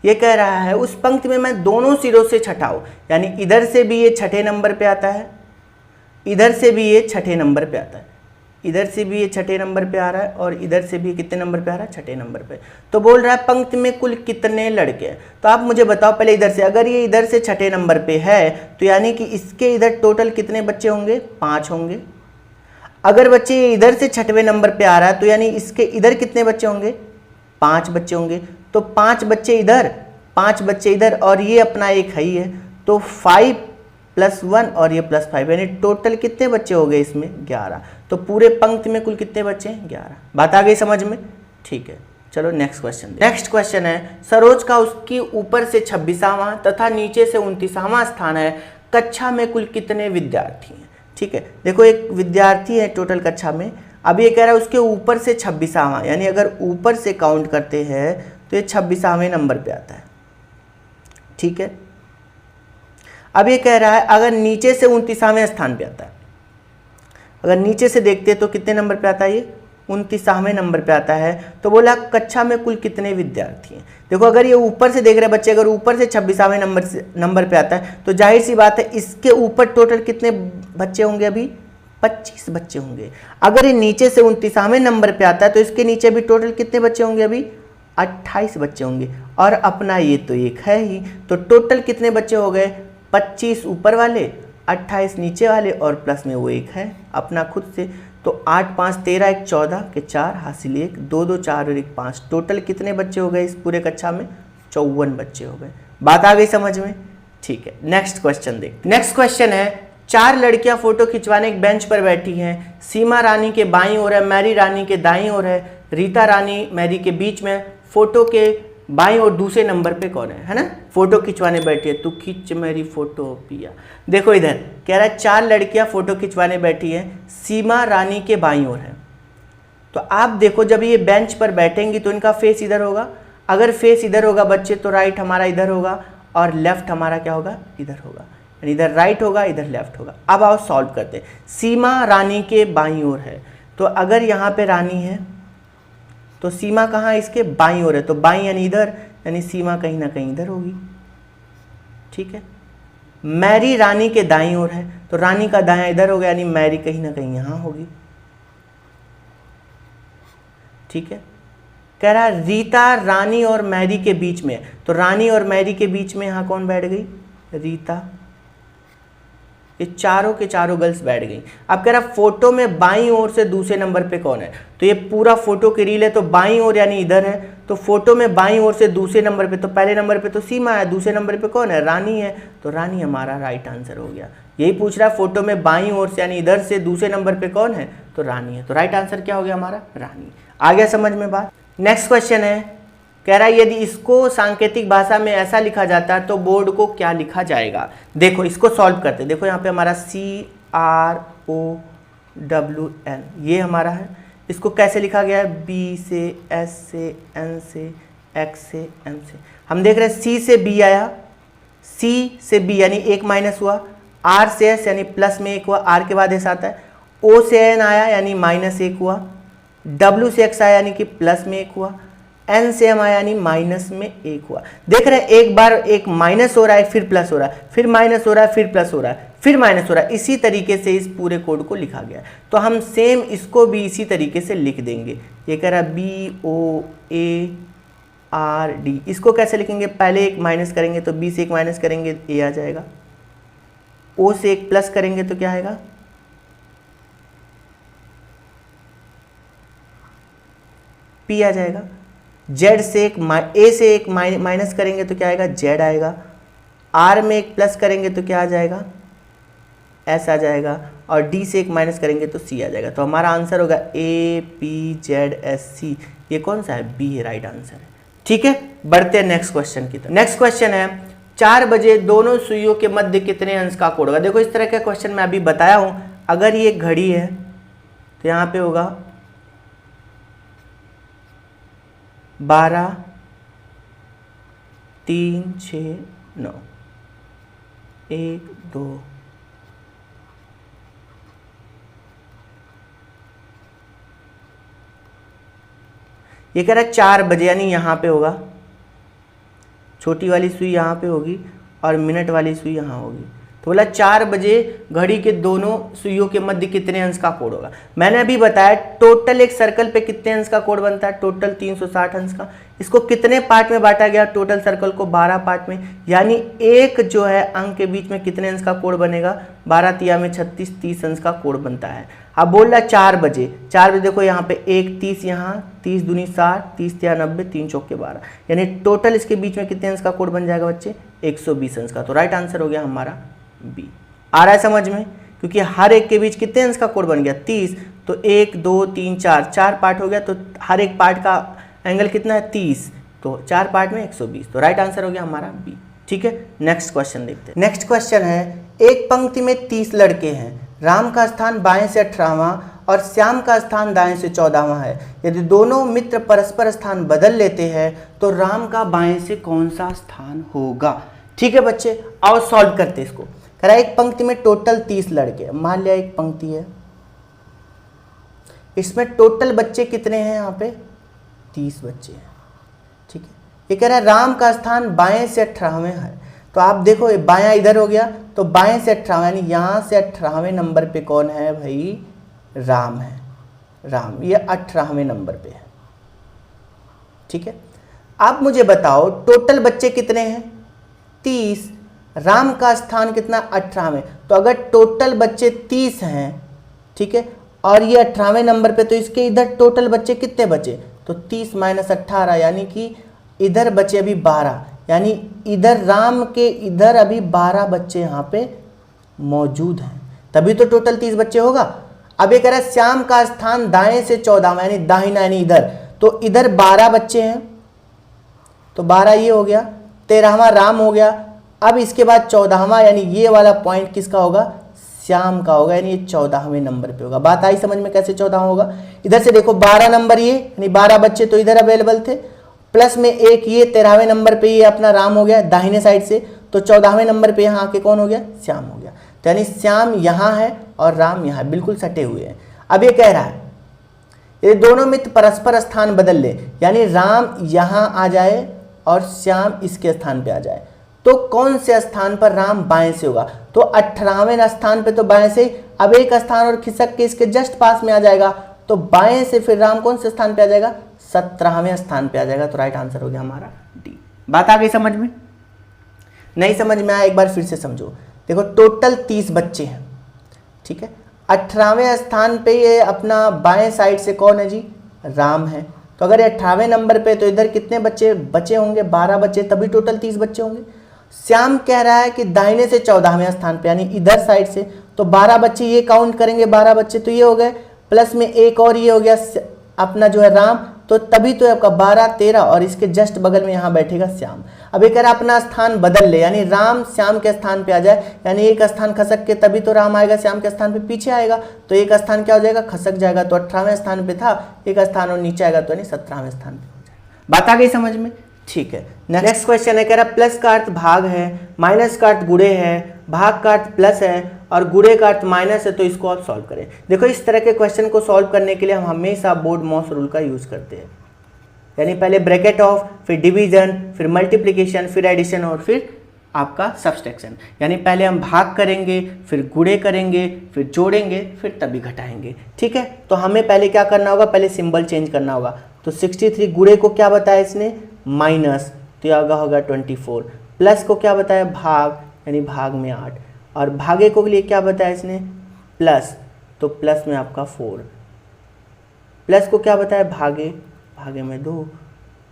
ये कह रहा है उस पंक्ति में मैं दोनों सिरों से छठा हूं, यानी इधर से भी ये छठे नंबर पे आता है, इधर से भी ये छठे नंबर पे आता है, इधर से भी ये छठे नंबर पे आ रहा है, और इधर से भी कितने नंबर पे आ रहा है, छठे नंबर पे। तो बोल रहा है पंक्ति में कुल कितने लड़के हैं। तो आप मुझे बताओ पहले इधर से, अगर ये इधर से छठे नंबर पे है तो यानी कि इसके इधर टोटल कितने बच्चे होंगे, 5 होंगे। अगर बच्चे ये इधर से छठवें नंबर पे आ रहा है तो यानी इसके इधर कितने बच्चे होंगे, 5 बच्चे होंगे। तो 5 बच्चे इधर, 5 बच्चे इधर, और ये अपना एक है ही है, तो 5 + 1 और ये +5, यानी टोटल कितने बच्चे हो गए इसमें, 11। तो पूरे पंक्ति में कुल कितने बच्चे हैं, 11। बात आ गई समझ में, ठीक है। चलो नेक्स्ट क्वेश्चन। नेक्स्ट क्वेश्चन है सरोज का उसकी ऊपर से 26वां तथा नीचे से 29वां स्थान है, कक्षा में कुल कितने विद्यार्थी हैं। ठीक है, देखो एक विद्यार्थी है टोटल कक्षा में, अब ये कह रहा है उसके ऊपर से 26वां, यानी अगर ऊपर से काउंट करते हैं तो ये 26वें नंबर पे आता है, ठीक है। अब ये कह रहा है अगर नीचे से 29वें स्थान पे आता है, अगर नीचे से देखते हैं तो कितने नंबर पे आता है, ये 29वें नंबर पे आता है। तो बोला कक्षा में कुल कितने विद्यार्थी हैं। देखो अगर ये ऊपर से देख रहे बच्चे, अगर ऊपर से 26वें नंबर पे आता है तो जाहिर सी बात है इसके ऊपर टोटल कितने बच्चे होंगे, अभी 25 बच्चे होंगे। अगर ये नीचे से 29वें नंबर पे आता है तो इसके नीचे भी टोटल कितने बच्चे होंगे, अभी 28 बच्चे होंगे। और अपना ये तो एक है ही, तो टोटल कितने बच्चे हो गए, 25 ऊपर वाले, 28 नीचे वाले और प्लस में वो एक है अपना खुद से। तो 8 5 13 1 14 के 4 हासिल 1, 2 2 4 और 1 5, टोटल कितने बच्चे हो गए इस पूरे कक्षा में, 54 बच्चे हो गए। बात आ गई समझ में, ठीक है। नेक्स्ट क्वेश्चन देख, नेक्स्ट क्वेश्चन है 4 लड़कियां फोटो खिंचवाने एक बेंच पर बैठी हैं। सीमा रानी के बाईं ओर है, मैरी रानी के दाईं ओर है, रीता रानी मैरी के बीच में। फोटो के बाईं और दूसरे नंबर पे कौन है ना, फोटो खिंचवाने बैठी है। तू खींच मेरी फोटो पिया। देखो इधर कह रहा है 4 लड़कियां फोटो खिंचवाने बैठी हैं, सीमा रानी के बाईं ओर है। तो आप देखो जब ये बेंच पर बैठेंगी तो इनका फेस इधर होगा। अगर फेस इधर होगा बच्चे तो राइट हमारा इधर होगा और लेफ्ट हमारा क्या होगा, इधर होगा। यानी इधर राइट होगा, इधर लेफ्ट होगा। अब आओ सॉल्व करते हैं। सीमा रानी के बाईं ओर है, तो अगर यहाँ पे रानी है तो सीमा कहाँ है, इसके बाईं ओर है। तो बाईं यानी इधर, यानी सीमा कहीं ना कहीं इधर होगी, ठीक है। मैरी रानी के दाईं ओर है, तो रानी का दायां इधर हो गया, यानी मैरी कहीं ना कहीं यहाँ होगी, ठीक है। कह रहा है रीता रानी और मैरी के बीच में, तो रानी और मैरी के बीच में यहाँ कौन बैठ गई, रीता। ये चारों के चारों गर्ल्स बैठ गई। अब कह रहा फोटो में बाईं ओर से दूसरे नंबर पे कौन है, तो ये पूरा फोटो की रील है, तो बाईं ओर यानी इधर है। तो फोटो में बाईं ओर से दूसरे नंबर पे, तो पहले नंबर पे तो सीमा है, दूसरे नंबर पे कौन है, रानी है। तो रानी हमारा राइट आंसर हो गया। यही पूछ रहा है फोटो में बाईं ओर से यानी इधर से दूसरे नंबर पे कौन है, तो रानी है। तो राइट आंसर क्या हो गया हमारा, रानी। आ गया समझ में बात। नेक्स्ट क्वेश्चन है, कह रहा है यदि इसको सांकेतिक भाषा में ऐसा लिखा जाता है तो बोर्ड को क्या लिखा जाएगा। देखो इसको सॉल्व करते हैं। देखो यहाँ पे हमारा CROWN ये हमारा है। इसको कैसे लिखा गया है, B से S से N से X से M से। हम देख रहे हैं C से B आया, C से B यानी 1 माइनस हुआ, R से S यानी प्लस में 1 हुआ, R के बाद S आता है। O से N आया यानी -1 हुआ, W से X आया यानी कि प्लस में 1 हुआ, N से M आया यानी माइनस में 1 हुआ। देख रहे हैं एक बार एक माइनस हो रहा है, फिर प्लस हो रहा है, फिर माइनस हो रहा है, फिर प्लस हो रहा है, फिर माइनस हो रहा है। इसी तरीके से इस पूरे कोड को लिखा गया है। तो हम सेम इसको भी इसी तरीके से लिख देंगे। ये कह रहा है BOARD, इसको कैसे लिखेंगे, पहले एक माइनस करेंगे तो B से एक माइनस करेंगे A आ जाएगा, O से एक प्लस करेंगे तो क्या आएगा, P आ जाएगा। Z से एक A से एक माइनस करेंगे तो क्या आएगा, Z आएगा। R में एक प्लस करेंगे तो क्या आ जाएगा, S आ जाएगा। और D से एक माइनस करेंगे तो C आ जाएगा। तो हमारा आंसर होगा APZSC। ये कौन सा है, B है, राइट आंसर है, ठीक है। बढ़ते हैं नेक्स्ट क्वेश्चन की तरफ। नेक्स्ट क्वेश्चन है 4 बजे दोनों सुइयों के मध्य कितने अंश का कोण होगा। देखो इस तरह का क्वेश्चन मैं अभी बताया हूं। अगर ये घड़ी है तो यहाँ पे होगा 12 3 6 9 1 2 ये कह रहा है 4 बजे यानी यहाँ पे होगा, छोटी वाली सुई यहाँ पे होगी और मिनट वाली सुई यहाँ होगी। तो बोला 4 बजे घड़ी के दोनों सुइयों के मध्य कितने अंश का कोण होगा। मैंने अभी बताया टोटल एक सर्कल पे कितने अंश का कोण बनता है, टोटल 360 अंश का। इसको कितने पार्ट में बांटा गया, टोटल सर्कल को 12 पार्ट में, यानी एक जो है अंक के बीच में कितने अंश का कोण बनेगा, 12 तिया में 36, 30 अंश का कोण बनता है। अब बोल रहा 4 बजे, 4 बजे देखो यहाँ पे 1 30, यहाँ 30 दूनी 60, 30 तिया 90, 3 चौके 12, यानी टोटल इसके बीच में कितने अंश का कोण बन जाएगा बच्चे, 120 अंश का। तो राइट आंसर हो गया हमारा B। आ रहा है समझ में, क्योंकि हर एक के बीच कितने अंश का कोण बन गया, 30। तो 1 2 3 4 पार्ट हो गया, तो हर एक पार्ट का एंगल कितना है, 30। तो 4 पार्ट में 120। तो राइट आंसर हो गया हमारा B, ठीक है। नेक्स्ट क्वेश्चन देखते हैं। नेक्स्ट क्वेश्चन है एक पंक्ति में 30 लड़के हैं, राम का स्थान बाएं से 18वां और श्याम का स्थान दाएं से 14वां है। यदि दोनों मित्र परस्पर स्थान बदल लेते हैं तो राम का बाएं से कौन सा स्थान होगा। ठीक है बच्चे, आओ सॉल्व करते इसको। कह रहा है एक पंक्ति में टोटल 30 लड़के, मान लिया एक पंक्ति है, इसमें टोटल बच्चे कितने हैं, यहाँ पे 30 बच्चे हैं। ठीक है, ये कह रहा है राम का स्थान बाएं से 18वें है। तो आप देखो बायां इधर हो गया, तो बाएं से 18वें, यानी यहाँ से 18वें नंबर पे कौन है भाई, राम है। राम ये 18वें नंबर पे है। ठीक है, आप मुझे बताओ टोटल बच्चे कितने हैं, 30, राम का स्थान कितना, 18वें। तो अगर टोटल बच्चे 30 हैं, ठीक है, और ये 18वें नंबर पे, तो इसके इधर टोटल बच्चे कितने बचे, तो 30 माइनस 18, यानी कि इधर बचे अभी 12, यानी इधर राम के इधर अभी 12 बच्चे यहाँ पे मौजूद हैं, तभी तो टोटल 30 बच्चे होगा। अब ये कह रहा है श्याम का स्थान दाएं से 14वां, यानी दाहिना, यानी इधर, तो इधर 12 बच्चे हैं, तो 12 ये हो गया, 13वां राम हो गया। अब इसके बाद 14वां, यानी ये वाला पॉइंट किसका होगा, श्याम का होगा, यानी ये 14वें नंबर पे होगा। बात आई समझ में, कैसे 14वां होगा, इधर से देखो 12 नंबर ये, यानी 12 बच्चे तो इधर अवेलेबल थे, प्लस में एक ये 13वें नंबर पे ये अपना राम हो गया दाहिने साइड से, तो 14वें नंबर पे यहाँ आके कौन हो गया, श्याम हो गया। तो यानी श्याम यहाँ है और राम यहाँ, बिल्कुल सटे हुए हैं। अब ये कह रहा है ये दोनों मित्र परस्पर स्थान बदल ले, यानी राम यहाँ आ जाए और श्याम इसके स्थान पे आ जाए, तो कौन से स्थान पर राम बाएं से होगा, तो 18वें स्थान पे तो बाएं से। अब एक स्थान और खिसक के इसके जस्ट पास में आ जाएगा, तो बाएं से फिर राम कौन से स्थान पे आ जाएगा, 17वें स्थान पे आ जाएगा। तो राइट आंसर हो गया हमारा डी। बात आ गई समझ में, नहीं समझ में आया एक बार फिर से समझो। देखो टोटल 30 बच्चे हैं, ठीक है, 18वें स्थान पे ये अपना बाएं साइड से कौन है जी, राम है। तो अगर ये 18वें नंबर पे, तो इधर कितने बच्चे बचे होंगे, 12 बच्चे, तभी टोटल 30 बच्चे होंगे। श्याम कह रहा है कि दाहिने से 14वें स्थान पे, यानी इधर साइड से, तो 12 बच्चे ये काउंट करेंगे, 12 बच्चे तो ये हो गए, प्लस में एक और ये हो गया अपना जो है राम, तो तभी तो आपका 12, 13 और इसके जस्ट बगल में यहाँ बैठेगा श्याम। अब ये कह रहा अपना स्थान बदल ले, यानी राम श्याम के स्थान पे आ जाए, यानी एक स्थान खसक के तभी तो राम आएगा, श्याम के स्थान पे पीछे आएगा, तो एक स्थान क्या हो जाएगा, खसक जाएगा। तो 18वें स्थान पे था, एक स्थान और नीचे आएगा, तो यानी 17वें स्थान पे हो जाएगा। बात आ गई समझ में, ठीक है। नेक्स्ट क्वेश्चन है, कह रहा प्लस का अर्थ भाग है, माइनस का अर्थ गुणे है, भाग का अर्थ प्लस है और गुणे का अर्थ माइनस है, तो इसको आप सॉल्व करें। देखो इस तरह के क्वेश्चन को सॉल्व करने के लिए हम हमेशा बोर्ड मॉस रूल का यूज करते हैं, यानी पहले ब्रैकेट ऑफ, फिर डिवीजन, फिर मल्टीप्लिकेशन, फिर एडिशन और फिर आपका सब्सट्रैक्शन। यानी पहले हम भाग करेंगे, फिर गुणे करेंगे, फिर जोड़ेंगे, फिर तभी घटाएंगे। ठीक है, तो हमें पहले क्या करना होगा, पहले सिंबल चेंज करना होगा। तो 63 गुणे को क्या बताया इसने, माइनस, तो यह होगा 24। प्लस को क्या बताया, भाग, यानी भाग में 8, और भागे को लिए क्या बताया इसने, प्लस, तो प्लस में आपका 4। प्लस को क्या बताया, भागे, भागे में 2।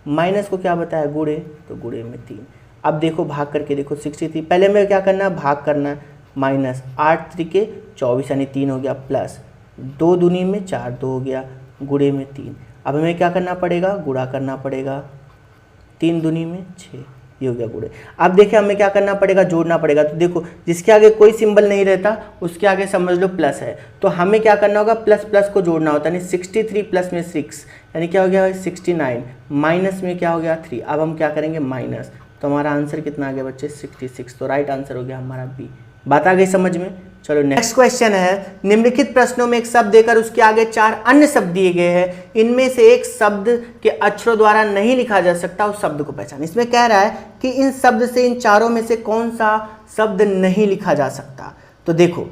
माइनस को क्या बताया, गुणे, तो गुणे में 3। अब देखो भाग करके देखो 63, पहले में क्या करना है, भाग करना है, माइनस 8 त्रिके 24, यानी 3 हो गया, प्लस 2 दूनी में 4, 2 हो गया, गुणे में 3। अब हमें क्या करना पड़ेगा, गुणा करना पड़ेगा, 3 दूनी में 6, ये हो गया गुणे। अब देखिए हमें क्या करना पड़ेगा, जोड़ना पड़ेगा। तो देखो जिसके आगे कोई सिंबल नहीं रहता उसके आगे समझ लो प्लस है, तो हमें क्या करना होगा, प्लस प्लस को जोड़ना होता है, यानी 63 प्लस में 6, यानी क्या हो गया 69, माइनस में क्या हो गया 3। अब हम क्या करेंगे, माइनस, तो हमारा आंसर कितना आ गया बच्चे, 66। तो राइट आंसर हो गया हमारा बी। बात आ गई समझ में। चलो नेक्स्ट क्वेश्चन है, निम्नलिखित प्रश्नों में एक शब्द देकर उसके आगे 4 अन्य शब्द दिए गए हैं, इनमें से एक शब्द के अक्षरों द्वारा नहीं लिखा जा सकता, उस शब्द को पहचान। इसमें कह रहा है कि इन शब्द से, इन चारों में से कौन सा शब्द नहीं लिखा जा सकता। तो देखो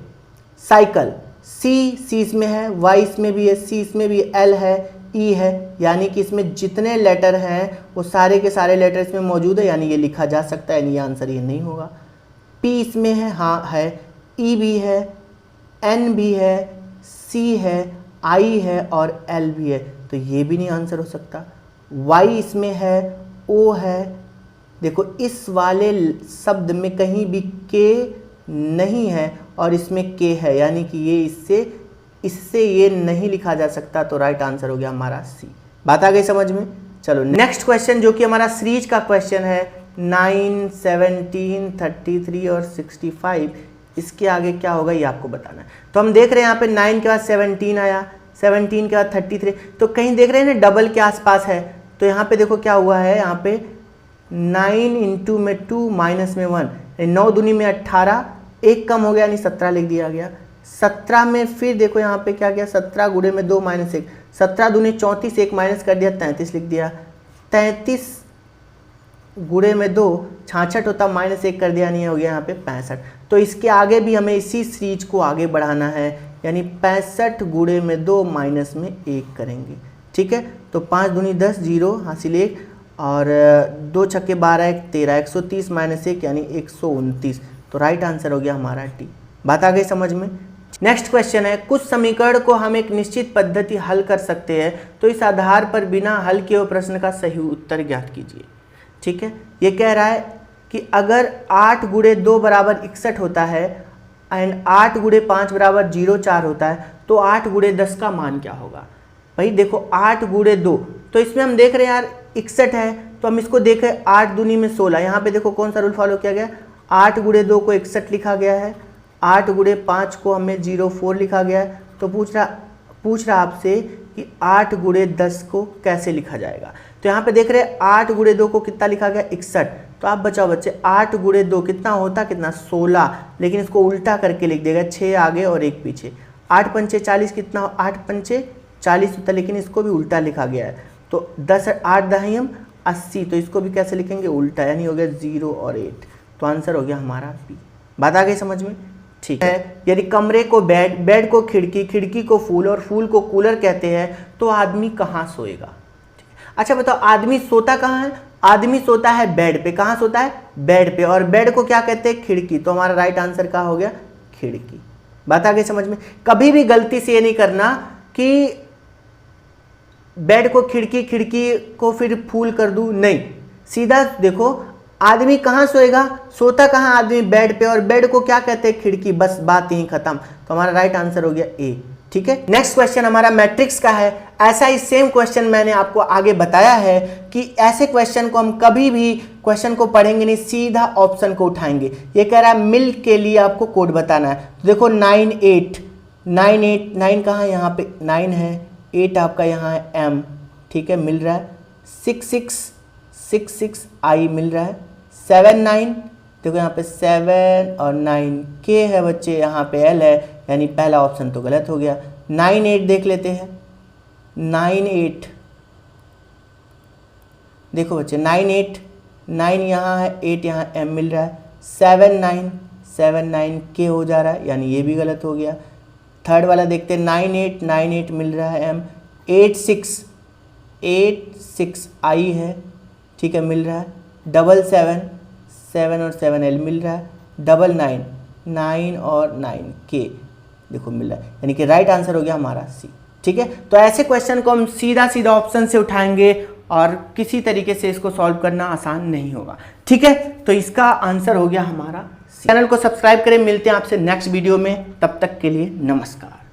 साइकिल, सी इसमें है, वाई इसमें भी है, सी इसमें भी, एल है, ई है, यानी कि इसमें जितने लेटर हैं वो सारे के सारे लेटर इसमें मौजूद है, यानी ये लिखा जा सकता है, यानी ये आंसर ये नहीं होगा। पी इसमें है, हाँ है, ई भी है, एन भी है, सी है, आई है और एल भी है, तो ये भी नहीं आंसर हो सकता। वाई इसमें है, ओ है, देखो इस वाले शब्द में कहीं भी के नहीं है और इसमें के है, यानी कि ये इससे ये नहीं लिखा जा सकता, तो राइट आंसर हो गया हमारा सी। बात आ गई समझ में। चलो नेक्स्ट क्वेश्चन जो कि हमारा सीरीज का क्वेश्चन है, 9, 17, 33 और 65, इसके आगे क्या होगा ये आपको बताना है। तो हम देख रहे हैं यहाँ पे 9 के बाद 17 आया, 17 के बाद 33, तो कहीं देख रहे हैं ना डबल के आसपास है, तो यहाँ पे देखो क्या हुआ है, यहाँ पे 9 इंटू में 2 माइनस में 1, 9 दूनी में 18, एक कम हो गया यानी 17 लिख दिया गया। 17 में फिर देखो यहाँ पे क्या गया, 17 गुणे में 2 माइनस 1, 17 दूनी 34, एक माइनस कर दिया 33 लिख दिया। 33 गुणे में 2 66 होता, माइनस 1 कर दिया नहीं हो गया यहाँ पे 65। तो इसके आगे भी हमें इसी सीरीज को आगे बढ़ाना है, यानी 65 गुणे में 2 माइनस में 1 करेंगे। ठीक है, तो 5 दूनी 10, 0 हासिल 1 और 2 छक्के 12, 1 13, 130 माइनस 1 यानी 129। तो राइट आंसर हो गया हमारा टी। बात आ गई समझ में। नेक्स्ट क्वेश्चन है, कुछ समीकरण को हम एक निश्चित पद्धति हल कर सकते हैं, तो इस आधार पर बिना हल किए हुए प्रश्न का सही उत्तर ज्ञात कीजिए। ठीक है, ये कह रहा है कि अगर 8 गुणे 2 बराबर 61 होता है एंड 8 गुणे 5 बराबर 04 होता है, तो 8 गुणे 10 का मान क्या होगा। भाई देखो 8 गुणे 2, तो इसमें हम देख रहे हैं यार 61 है, तो हम इसको देखें 8 दूनी में 16। यहाँ पे देखो कौन सा रूल फॉलो किया गया, 8 गुणे 2 को 61 लिखा गया है, 8 गुणे 5 को हमें 04 लिखा गया है। तो पूछ रहा आपसे कि 8 गुणे 10 को कैसे लिखा जाएगा। तो यहाँ पे देख रहे हैं 8 गुणे 2 को कितना लिखा गया 61। तो आप बचाओ बच्चे, 8 गुणे 2 कितना होता, कितना 16, लेकिन इसको उल्टा करके लिख देगा, 6 आगे और 1 पीछे। 8 पंचे 40 कितना, 8 पंचे 40 होता, लेकिन इसको भी उल्टा लिखा गया है। तो 10 8 दहाई 80, तो इसको भी कैसे लिखेंगे, उल्टा, यानी हो गया 0 और 8। तो आंसर हो गया हमारा बी। बात आ गई समझ में। ठीक है, यदि कमरे को बेड, बेड को खिड़की, खिड़की को फूल और फूल को कूलर कहते हैं, तो आदमी कहाँ सोएगा। अच्छा बताओ, आदमी सोता कहाँ है, आदमी सोता है बेड पे। कहाँ सोता है, बेड पे, और बेड को क्या कहते हैं, खिड़की। तो हमारा राइट आंसर क्या हो गया, खिड़की। बात आ गई समझ में। कभी भी गलती से ये नहीं करना कि बेड को खिड़की, खिड़की को फिर फूल कर दूं, नहीं, सीधा देखो आदमी कहाँ सोएगा, सोता कहाँ आदमी, बेड पे, और बेड को क्या कहते हैं, खिड़की। बस बात यहीं खत्म। तो हमारा राइट आंसर हो गया ए। ठीक है, नेक्स्ट क्वेश्चन हमारा मैट्रिक्स का है। ऐसा ही सेम क्वेश्चन मैंने आपको आगे बताया है कि ऐसे क्वेश्चन को हम कभी भी क्वेश्चन को पढ़ेंगे नहीं, सीधा ऑप्शन को उठाएंगे। ये कह रहा है मिल्क के लिए आपको कोड बताना है। तो देखो 9 8 9 8 9 कहाँ, यहाँ पे 9 है, 8 आपका यहाँ है m। ठीक है, मिल रहा है 6 6 6 6 i मिल रहा है। 7 9 देखो यहाँ पे 7 और 9 k है बच्चे, यहाँ पे l है, यानी पहला ऑप्शन तो गलत हो गया। 9 8 देख लेते हैं, 9 8 देखो बच्चे 9 8 9 यहाँ है, 8 यहाँ m मिल रहा है। 7 9 k हो जा रहा है, यानी ये भी गलत हो गया। थर्ड वाला देखते हैं, 9 8 मिल रहा है m। 8 6 i है, ठीक है, मिल रहा है। 7 7 और 7 l मिल रहा है। 9 9 और 9 k देखो मिल रहा है, यानी कि राइट आंसर हो गया हमारा सी। ठीक है, तो ऐसे क्वेश्चन को हम सीधा सीधा ऑप्शन से उठाएंगे और किसी तरीके से इसको सॉल्व करना आसान नहीं होगा। ठीक है, तो इसका आंसर हो गया हमारा सी। चैनल को सब्सक्राइब करें, मिलते हैं आपसे नेक्स्ट वीडियो में, तब तक के लिए नमस्कार।